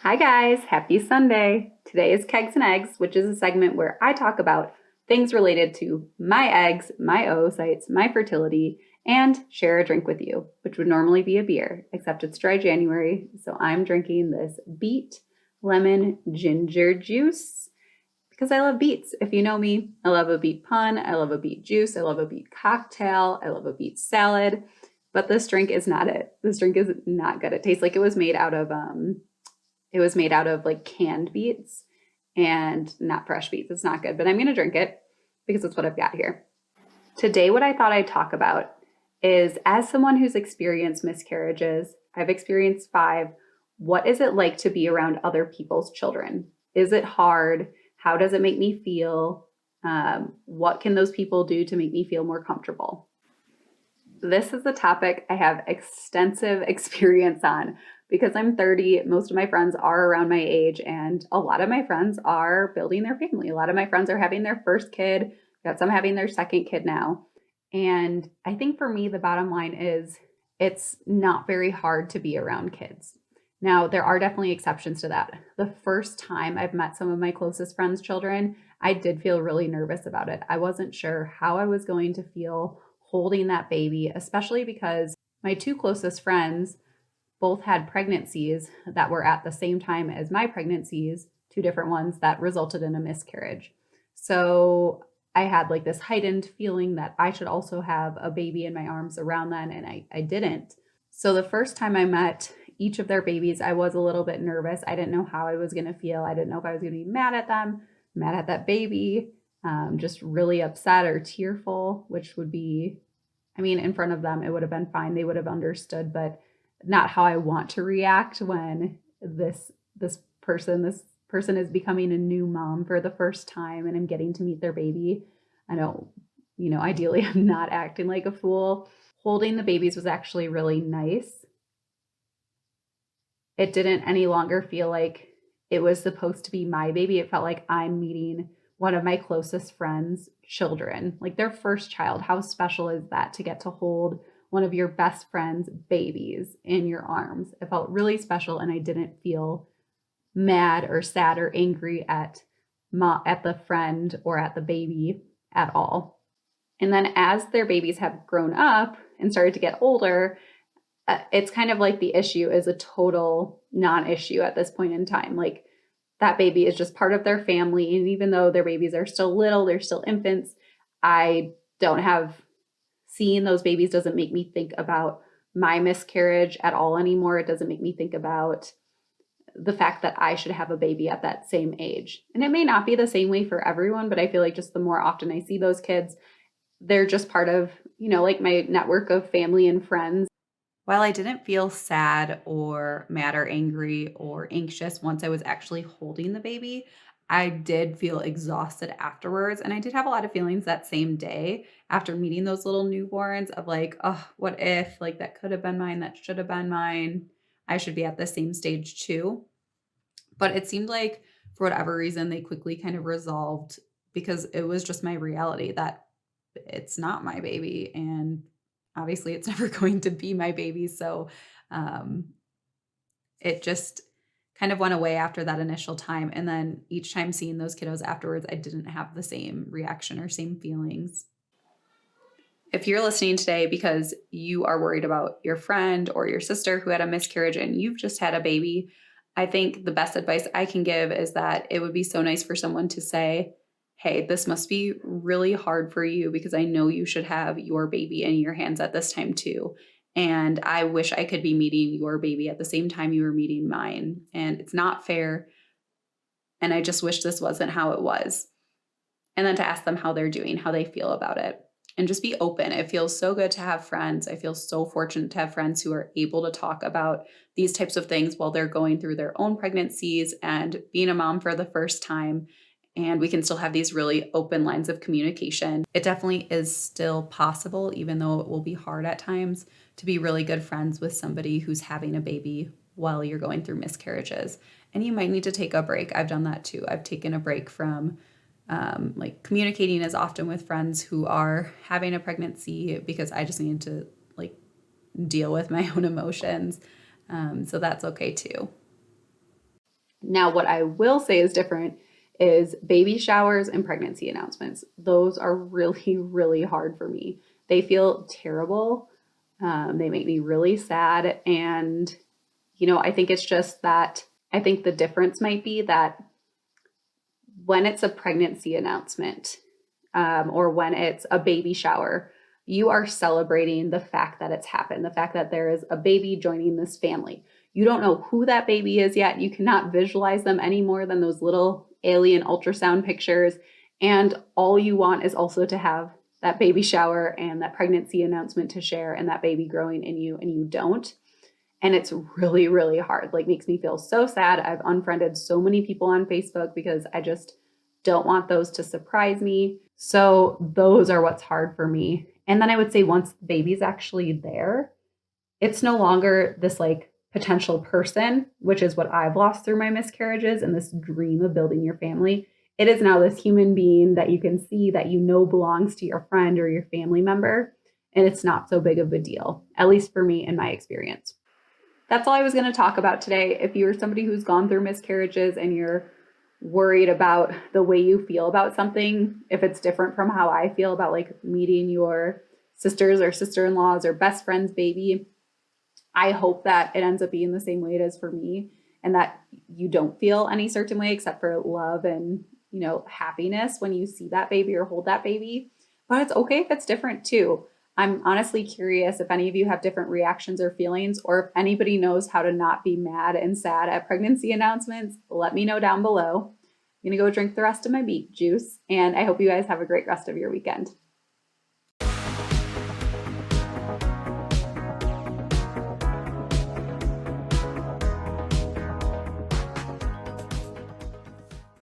Hi guys, happy Sunday. Today is Kegs and Eggs, which is a segment where I talk about things related to my eggs, my oocytes, my fertility, and share a drink with you, which would normally be a beer, except it's dry January, so I'm drinking this beet lemon ginger juice because I love beets. If you know me, I love a beet pun, I love a beet juice, I love a beet cocktail, I love a beet salad, but this drink is not it. This drink is not good. It tastes like it was made out of like canned beets and not fresh beets. It's not good, but I'm going to drink it because it's what I've got here. Today, what I thought I'd talk about is as someone who's experienced miscarriages, I've experienced 5. What is it like to be around other people's children? Is it hard? How does it make me feel? What can those people do to make me feel more comfortable? This is a topic I have extensive experience on because I'm 30. Most of my friends are around my age, and a lot of my friends are building their family. A lot of my friends are having their first kid, got some having their second kid now. And I think for me, the bottom line is it's not very hard to be around kids. Now, there are definitely exceptions to that. The first time I've met some of my closest friends' children, I did feel really nervous about it. I wasn't sure how I was going to feel holding that baby, especially because my 2 closest friends both had pregnancies that were at the same time as my pregnancies, 2 different ones that resulted in a miscarriage. So I had like this heightened feeling that I should also have a baby in my arms around then, and I didn't. So the first time I met each of their babies, I was a little bit nervous. I didn't know how I was going to feel. I didn't know if I was going to be mad at them, mad at that baby, just really upset or tearful, which would be, I mean, in front of them, it would have been fine. They would have understood, but not how I want to react when this person is becoming a new mom for the first time and I'm getting to meet their baby. I don't, ideally I'm not acting like a fool. Holding the babies was actually really nice. It didn't any longer feel like it was supposed to be my baby. It felt like I'm meeting one of my closest friends' children, like their first child. How special is that to get to hold one of your best friend's babies in your arms? It felt really special, and I didn't feel mad or sad or angry at the friend or at the baby at all. And then as their babies have grown up and started to get older, it's kind of like the issue is a total non-issue at this point in time. Like that baby is just part of their family. And even though their babies are still little, they're still infants, I don't have seeing those babies doesn't make me think about my miscarriage at all anymore. It doesn't make me think about the fact that I should have a baby at that same age. And it may not be the same way for everyone, but I feel like just the more often I see those kids, they're just part of, like my network of family and friends. While I didn't feel sad or mad or angry or anxious once I was actually holding the baby, I did feel exhausted afterwards. And I did have a lot of feelings that same day after meeting those little newborns of like, oh, what if, like, that could have been mine, that should have been mine. I should be at the same stage too. But it seemed like for whatever reason, they quickly kind of resolved because it was just my reality that it's not my baby. And obviously it's never going to be my baby. So um, it just kind of went away after that initial time. And then each time seeing those kiddos afterwards, I didn't have the same reaction or same feelings. If you're listening today because you are worried about your friend or your sister who had a miscarriage and you've just had a baby, I think the best advice I can give is that it would be so nice for someone to say, hey, this must be really hard for you because I know you should have your baby in your hands at this time too. And I wish I could be meeting your baby at the same time you were meeting mine. And it's not fair. And I just wish this wasn't how it was. And then to ask them how they're doing, how they feel about it. And just be open. It feels so good to have friends. I feel so fortunate to have friends who are able to talk about these types of things while they're going through their own pregnancies and being a mom for the first time. And we can still have these really open lines of communication. It definitely is still possible, even though it will be hard at times, to be really good friends with somebody who's having a baby while you're going through miscarriages. And you might need to take a break. I've done that too. I've taken a break from like communicating as often with friends who are having a pregnancy because I just need to like deal with my own emotions. So that's okay too. Now, what I will say is different is baby showers and pregnancy announcements. Those are really, really hard for me. They feel terrible. They make me really sad. And, I think it's just that I think the difference might be that when it's a pregnancy announcement, or when it's a baby shower, you are celebrating the fact that it's happened, the fact that there is a baby joining this family. You don't know who that baby is yet. You cannot visualize them any more than those little alien ultrasound pictures. And all you want is also to have that baby shower and that pregnancy announcement to share and that baby growing in you, and you don't. And it's really, really hard. Like, makes me feel so sad. I've unfriended so many people on Facebook because I just don't want those to surprise me. So those are what's hard for me. And then I would say once the baby's actually there, it's no longer this like potential person, which is what I've lost through my miscarriages and this dream of building your family. It is now this human being that you can see that belongs to your friend or your family member. And it's not so big of a deal, at least for me in my experience. That's all I was going to talk about today. If you're somebody who's gone through miscarriages and you're worried about the way you feel about something, if it's different from how I feel about like meeting your sisters or sister-in-laws or best friend's baby, I hope that it ends up being the same way it is for me, and that you don't feel any certain way except for love and, happiness when you see that baby or hold that baby. But it's okay if it's different too. I'm honestly curious if any of you have different reactions or feelings, or if anybody knows how to not be mad and sad at pregnancy announcements. Let me know down below. I'm going to go drink the rest of my beet juice, and I hope you guys have a great rest of your weekend.